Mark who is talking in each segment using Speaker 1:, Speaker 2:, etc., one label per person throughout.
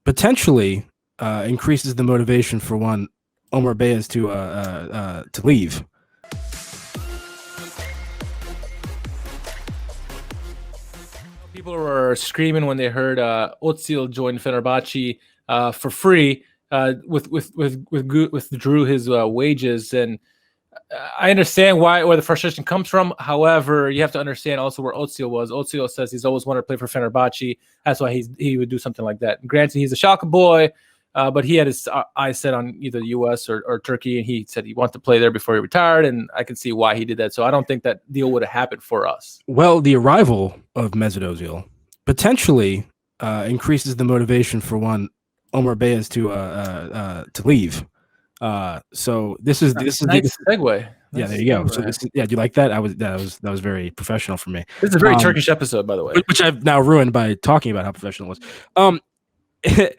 Speaker 1: potentially increases the motivation for one Ömer Beyaz to leave.
Speaker 2: People were screaming when they heard Özil join Fenerbahce for free, withdrew his wages, and I understand where the frustration comes from. However, you have to understand also where Özil was. Özil says he's always wanted to play for Fenerbahce. That's why he would do something like that. And granted, he's a Schalke boy, but he had his eyes set on either the U.S. or Turkey, and he said he wanted to play there before he retired, and I can see why he did that. So I don't think that deal would have happened for us.
Speaker 1: Well, the arrival of Mesut Özil potentially increases the motivation for one Ömer Beyaz to leave. So this is
Speaker 2: nice segue.
Speaker 1: Yeah, there you go. So do you like that? That was very professional for me.
Speaker 2: This is a very Turkish episode, by the way,
Speaker 1: which I've now ruined by talking about how professional it was.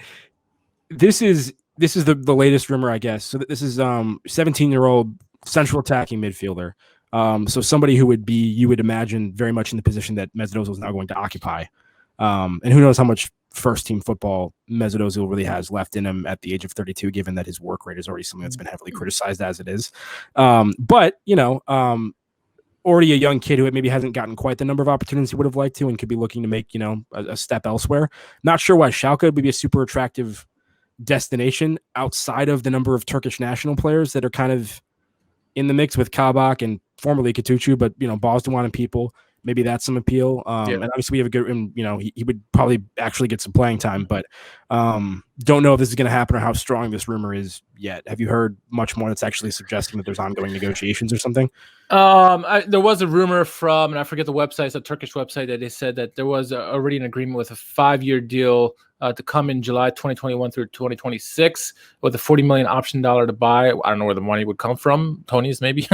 Speaker 1: This is the latest rumor, I guess. So this is 17-year-old central attacking midfielder. So somebody who you would imagine very much in the position that Mesut Özil is now going to occupy. And who knows how much first team football Mesut Özil really has left in him at the age of 32, given that his work rate is already something that's been heavily criticized as it is. But already a young kid who maybe hasn't gotten quite the number of opportunities he would have liked to, and could be looking to make, a step elsewhere. Not sure why Schalke would be a super attractive destination outside of the number of Turkish national players that are kind of in the mix with Kabak and formerly Katucu, but Bozdogan and people. Maybe that's some appeal. And obviously we have a good, he would probably actually get some playing time, but don't know if this is going to happen or how strong this rumor is yet. Have you heard much more that's actually suggesting that there's ongoing negotiations or something?
Speaker 2: There was a rumor from, and I forget the website, it's a Turkish website, that they said that there was already an agreement with a 5-year deal to come in July 2021 through 2026 with a $40 million option to buy. I don't know where the money would come from. Tony's maybe.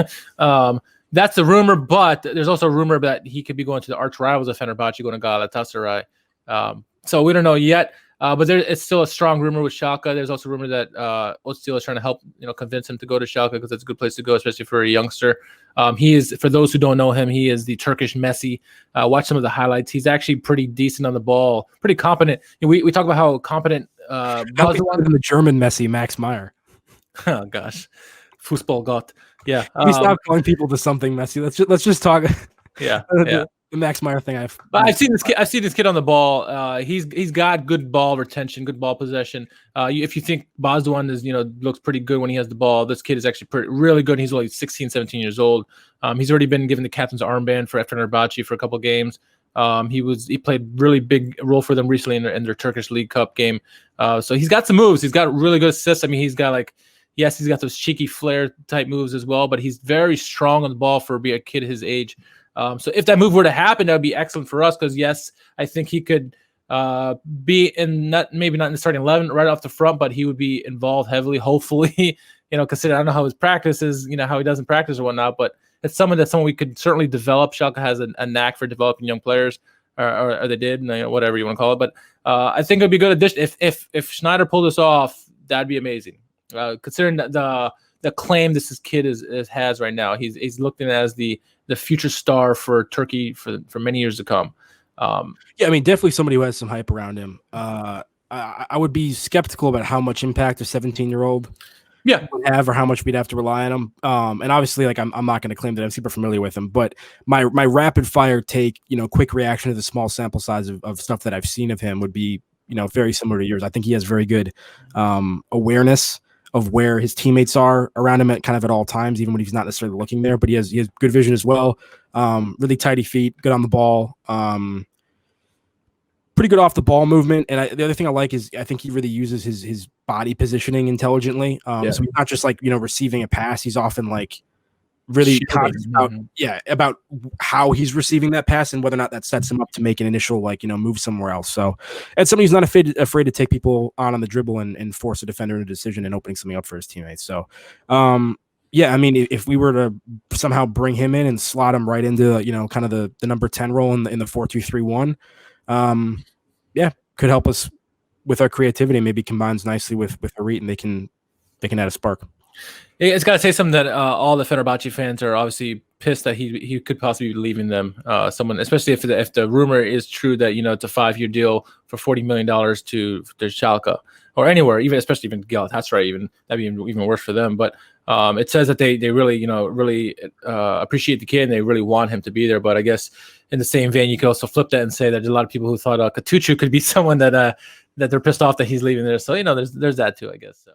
Speaker 2: That's the rumor, but there's also a rumor that he could be going to the arch rivals of Fenerbahce, going to Galatasaray. So we don't know yet, but it's still a strong rumor with Schalke. There's also a rumor that Özil is trying to help, convince him to go to Schalke because it's a good place to go, especially for a youngster. He is, for those who don't know him, he is the Turkish Messi. Watch some of the highlights. He's actually pretty decent on the ball, pretty competent. We talk about how competent
Speaker 1: the German Messi, Max Meyer.
Speaker 2: Oh gosh, Fußballgott. Yeah,
Speaker 1: we stop calling people to something Messi. Let's just talk.
Speaker 2: Yeah,
Speaker 1: the Max Meyer thing.
Speaker 2: I've seen this kid. I've seen this kid on the ball. He's got good ball retention, good ball possession. If you think Bozdogan is looks pretty good when he has the ball, this kid is actually really good. He's only 16, 17 years old. He's already been given the captain's armband for Fenerbahce for a couple games. He played really big role for them recently in their Turkish League Cup game. So he's got some moves. He's got really good assists. I mean, he's got yes, he's got those cheeky flair type moves as well, but he's very strong on the ball for being a kid his age. So if that move were to happen, that would be excellent for us because, yes, I think he could be maybe not in the starting 11 right off the front, but he would be involved heavily, hopefully, considering I don't know how his practice is, how he doesn't practice or whatnot, but it's someone we could certainly develop. Schalke has a knack for developing young players, or they did, whatever you want to call it. But I think it would be a good addition. If Schneider pulled this off, that'd be amazing. Considering the claim this kid has right now, he's looked at as the future star for Turkey for many years to come.
Speaker 1: Yeah, I mean, definitely somebody who has some hype around him. I would be skeptical about how much impact a 17-year-old would have, or how much we'd have to rely on him. And obviously, I'm not going to claim that I'm super familiar with him, but my rapid fire take, quick reaction to the small sample size of stuff that I've seen of him would be, very similar to yours. I think he has very good awareness of where his teammates are around him at all times, even when he's not necessarily looking there. But he has good vision as well. Really tidy feet, good on the ball. Pretty good off the ball movement. And the other thing I like is I think he really uses his body positioning intelligently. So he's not just receiving a pass. He's often really conscious about how he's receiving that pass and whether or not that sets him up to make an initial move somewhere else. So it's somebody who's not afraid to take people on the dribble and force a defender into a decision and opening something up for his teammates. So I mean, if we were to somehow bring him in and slot him right into kind of the number 10 role in the 4-2-3-1, could help us with our creativity. Maybe combines nicely with Harit, and they can add a spark.
Speaker 2: It's got to say something that all the Fenerbahce fans are obviously pissed that he could possibly be leaving them. Someone, especially if the rumor is true that it's a 5-year deal for $40 million to Schalke or anywhere, especially even Galatasaray, even that'd be even worse for them. But it says that they really really appreciate the kid and they really want him to be there. But I guess in the same vein, you could also flip that and say that there's a lot of people who thought Katucu could be someone that they're pissed off that he's leaving there. So there's that too, I guess. So.